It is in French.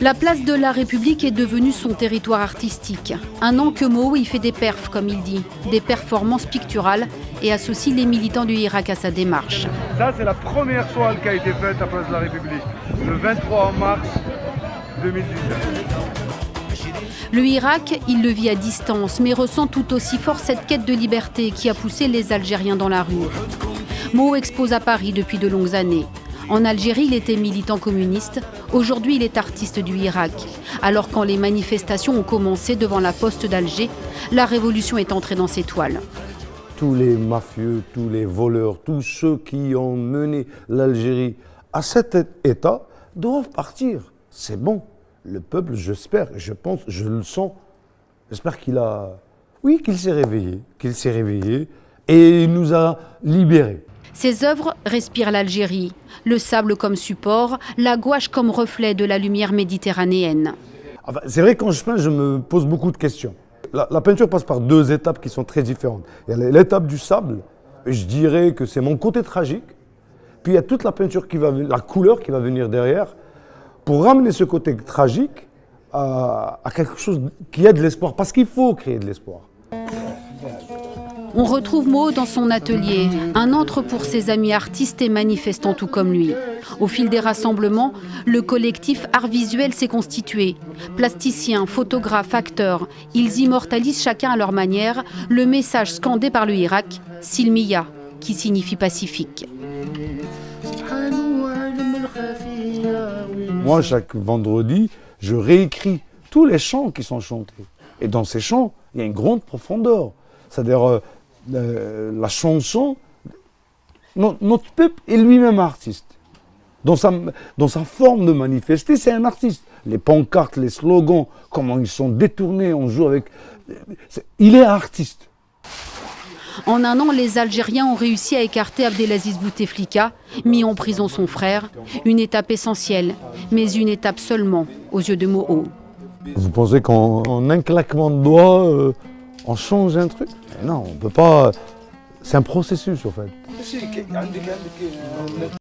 La place de la République est devenue son territoire artistique. Un an que Mo y fait des perfs, comme il dit, des performances picturales et associe les militants du Hirak à sa démarche. Ça, c'est la première toile qui a été faite à Place de la République, le 23 mars 2017. Le Hirak, il le vit à distance, mais ressent tout aussi fort cette quête de liberté qui a poussé les Algériens dans la rue. Mo expose à Paris depuis de longues années. En Algérie, il était militant communiste. Aujourd'hui, il est artiste du Hirak. Alors quand les manifestations ont commencé devant la poste d'Alger, la révolution est entrée dans ses toiles. Tous les mafieux, tous les voleurs, tous ceux qui ont mené l'Algérie à cet état doivent partir. C'est bon. Le peuple, j'espère, je pense, je le sens, j'espère qu'il s'est réveillé et il nous a libérés. Ses œuvres respirent l'Algérie, le sable comme support, la gouache comme reflet de la lumière méditerranéenne. Enfin, c'est vrai que quand je peins, je me pose beaucoup de questions. La peinture passe par deux étapes qui sont très différentes. Il y a l'étape du sable, et je dirais que c'est mon côté tragique, puis il y a toute la peinture la couleur qui va venir derrière, pour ramener ce côté tragique à quelque chose qui a de l'espoir, parce qu'il faut créer de l'espoir. On retrouve Mo dans son atelier, un antre pour ses amis artistes et manifestants tout comme lui. Au fil des rassemblements, le collectif Art Visuel s'est constitué. Plasticiens, photographes, acteurs, ils immortalisent chacun à leur manière le message scandé par le Hirak, Silmiya, qui signifie pacifique. Moi, chaque vendredi, je réécris tous les chants qui sont chantés. Et dans ces chants, il y a une grande profondeur. C'est-à-dire, la chanson, notre peuple est lui-même artiste. Dans sa forme de manifester, c'est un artiste. Les pancartes, les slogans, comment ils sont détournés, on joue avec... Il est artiste. En un an, les Algériens ont réussi à écarter Abdelaziz Bouteflika, mis en prison son frère. Une étape essentielle, mais une étape seulement aux yeux de Mo. Vous pensez qu'en un claquement de doigts, on change un truc? Non, on ne peut pas... C'est un processus, en fait.